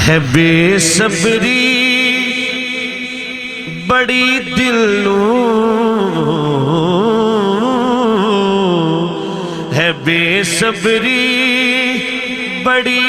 ہے بے صبری بڑی دل نوں، ہے بے صبری بڑی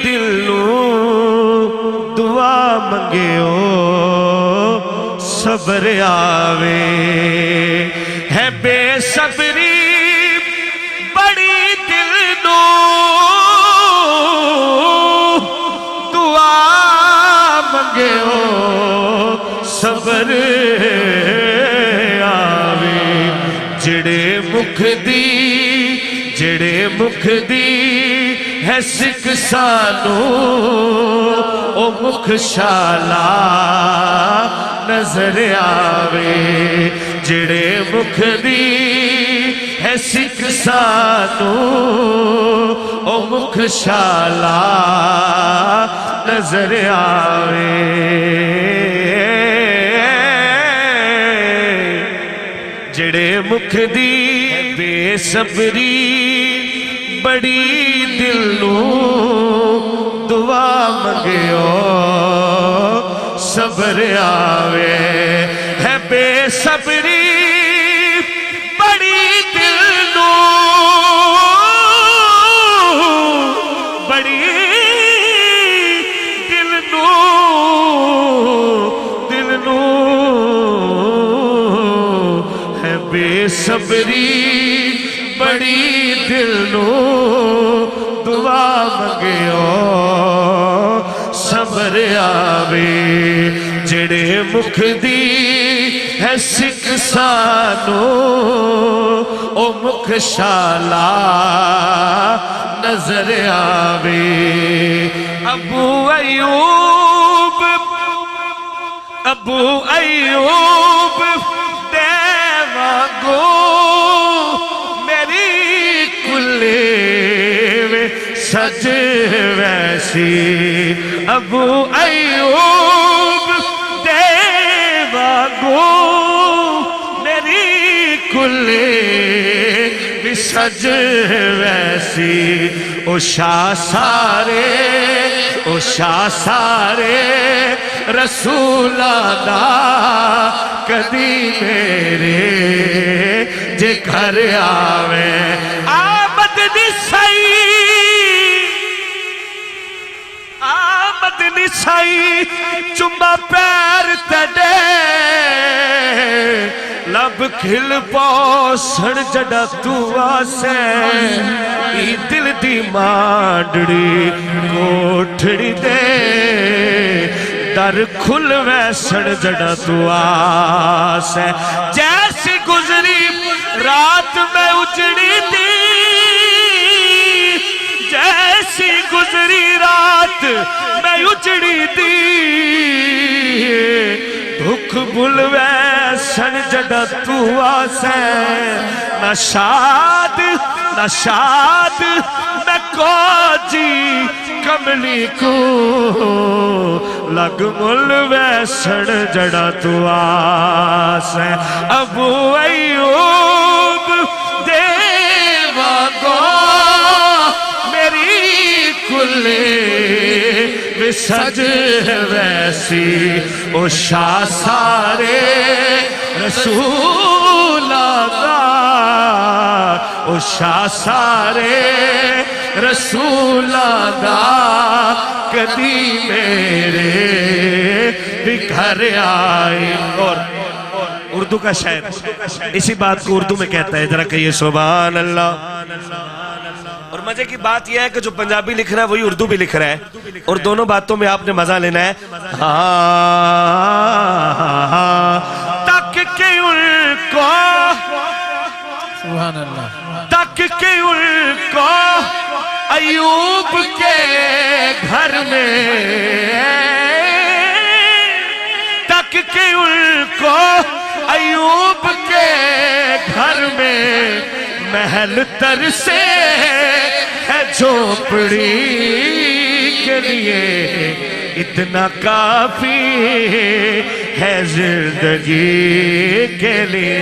دل نوں، دعا منگیو صبر آوے، ہے بے صبری بڑی دل نوں، دعا منگیو صبر آوے، جڑے مکھ دی ہے سکھ سانوں، او مکھ شالا نظر آوے، جڑے مکھ دی ہے سکھ سانوں، او مکھ شالا نظر آوے، جڑے مکھ دی بے صبری بڑی دل نوں، دعا منگیو صبر آوے، ہے بے صبری بڑی دل نوں، بڑی دل نوں، ہے بے صبری بڑی دل نوں، دعا منگیو صبر آوے، جڑے مکھ دی ہے سکھ سانوں، او مکھ شالا نظر آوے، ابو ایوب دیوا گو سج ویسی، ابو ایوب دیوا گو میری کلے بھی سج ویسی، او شاہ سارے رسولاں دا کدی میرے جے گھر آوے، آمد نسائی چمبا پیر تڑے، لب کھل پوسن جڑا تو آسے، ای دل دی مانڈڑی کوٹھڑی دے، در کھل ویسن جڑا تو آسے، جیسی گزری رات میں اجڑی دی، جیسی گزری رات میں اجڑی دی، دکھ بلوے سن جڑا تو آسے، نہ شاد میں کوجی کملی کو، لگ ملوے سن جڑا تو آسے، ابو ایوب دیوا گو کلے بھی سج ویسی، او شاہ سارے رسولاں دا، او شاہ سارے رسولاں دا کدی میرے بھی گھر آئے، اور اردو کا شاعر اسی بات کو اردو میں کہتا ہے، ذرا کہیے سبحان اللہ۔ اور مزے کی بات یہ ہے کہ جو پنجابی لکھ رہا ہے وہی اردو بھی لکھ رہا ہے، اور دونوں باتوں میں آپ نے مزہ لینا ہے، تک کہ ان کو سبحان اللہ، تک کہ ان کو ایوب کے گھر میں، تک کہ ان کو ایوب کے گھر میں، محل تر سے ہے جھوپڑی کے لیے، اتنا کافی ہے زندگی کے لیے،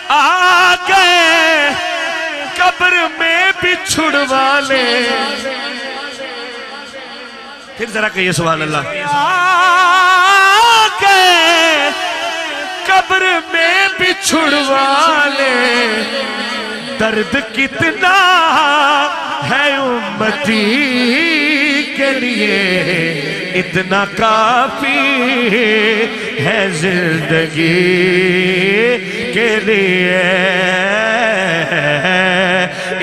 آگے قبر میں بچھڑوا لے. پھر ذرا کہیے سبحان اللہ. قبر میں بچھڑوا لے, درد کتنا ہے امتی کے لیے, اتنا کافی ہے زندگی کے لیے,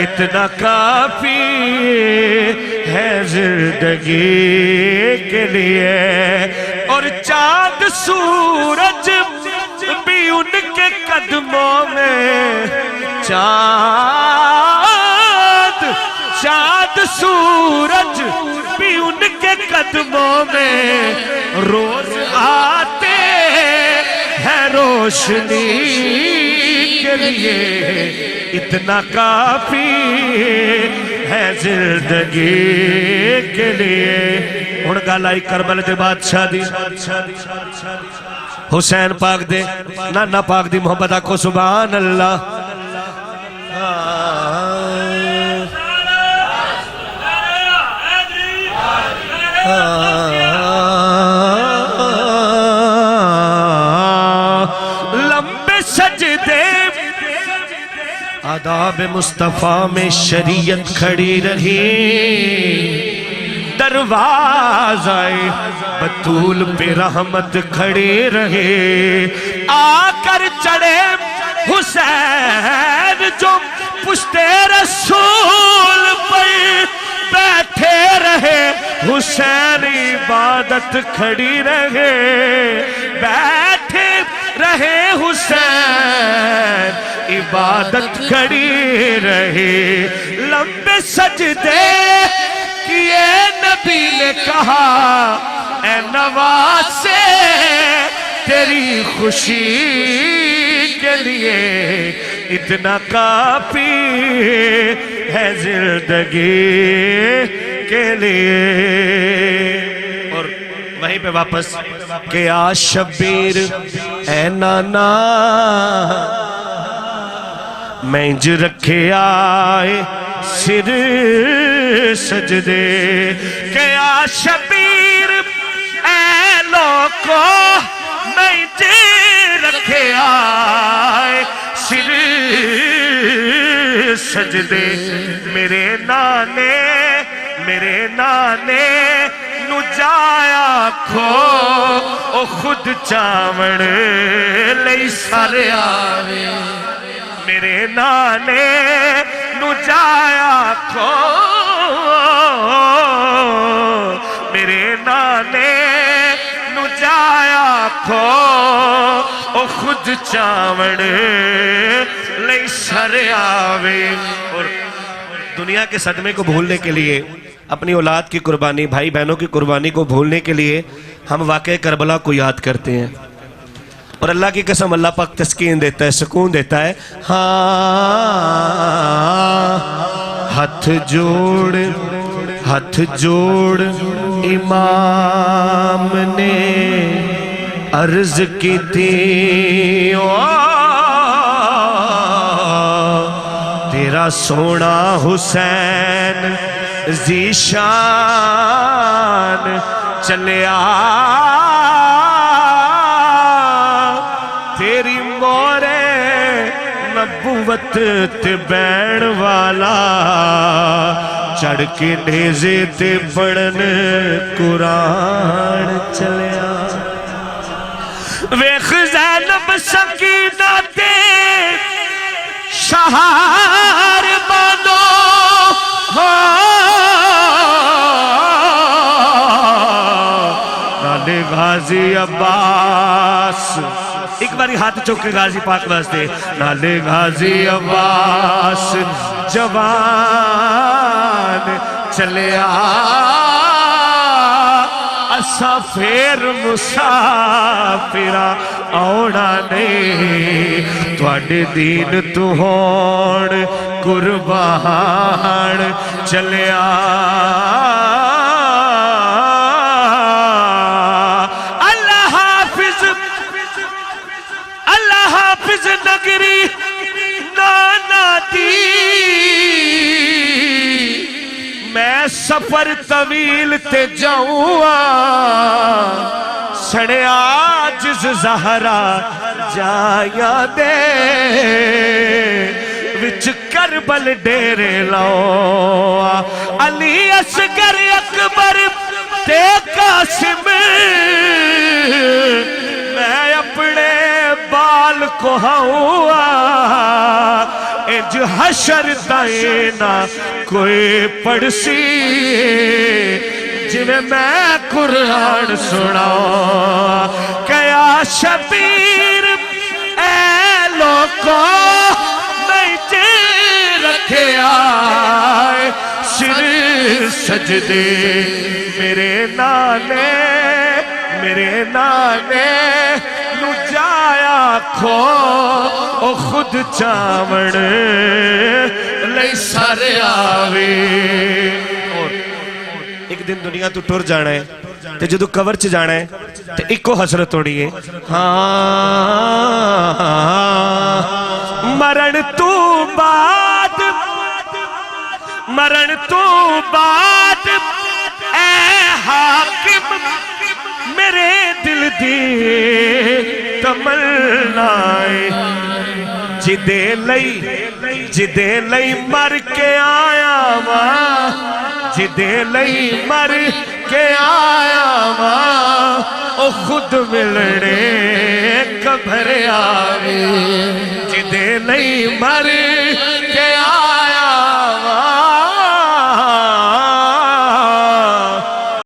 اتنا کافی ہے زندگی کے لیے. اور چاند سورج بھی ان کے قدموں میں, چاند سورج بھی ان کے قدموں میں روز آتے ہیں روشنی کے لیے, اتنا کافی ہے زندگی کے لیے. ہن گل آئی کربلا دے بادشاہ دی, حسین پاک دے نانا پاک دی محبت آکھو سبحان اللہ. لمبے سجدے آداب مصطفیٰ میں شریعت کھڑی رہی, دروازہ بطول پہ رحمت کھڑی رہے. آ کر چڑھے حسین جو پشت رسول پر بیٹھے رہے, حسین عبادت کھڑی رہے, بیٹھے رہے حسین عبادت کھڑی رہے. لمبے سجدے کیے نبی نے کہا اے نواسے تیری خوشی کے لیے, اتنا کافی ہے زندگی کے لیے. اور وہیں پہ واپس کہ آ شبیر اے نانا مینج رکھے آئے سر سجدے, کہ آ شبیر اے لوکو مینج رکھے آئے سر سجدے. میرے نانے نو جایا کھو او خود چاوڑ لئی سارے آوے. میرے نانے نو جایا کھو, میرے نانے نو جایا کھو او خود چاوڑ لئی سارے آوے. اور دنیا کے صدمے کو بھولنے کے لیے, اپنی اولاد کی قربانی, بھائی بہنوں کی قربانی کو بھولنے کے لیے ہم واقعہ کربلا کو یاد کرتے ہیں. اور اللہ کی قسم اللہ پاک تسکین دیتا ہے, سکون دیتا ہے. ہاں ہاتھ جوڑ امام نے عرض کی تھی, تیرا سونا حسین ذیشان چلے آ, تیری مورے نبوت تے بین والا, چڑھ کے نیزے تے پڑھن قرآن چلے آ. ویخ زینب سکینہ تے شہار بانو, نالے غازی عباس, ایک باری ہاتھ چوکے غازی پاک واسطے, نالے غازی عباس جوان چلے آ, اسا پھر مسافرہ آوڑا نہیں, تواڈے دین تو ہون قربان چلے آ. اللہ حافظ نگری نانا دی میں سفر طویل تے جاؤں سڑے آجز زہرا جایا دے وچ کربل ڈیرے لاؤ علی اصغر اکبر تے قاسم میں اپنے بال کو ہوا اج حشر دائنا کوئی پڑسی جویں میں قرآن سنا کہ یا شبیر اے لوگو میں جے رکھے آئے سر سجدے میرے نانے نو جایا کھو او خود چاوڑ لئی سر آوے اور ایک دن دنیا تو ٹر جانا ہے تے جدو کور چ جانا ہے تے ایک کو حسرت ہونی ہے مرن تو بعد اے حاکم میرے دل دی تمنائے جدے لئی مر کے آیا وا جدے لئی مر کے آیا وا او خود ملنے قبر آوے جدے لئی مر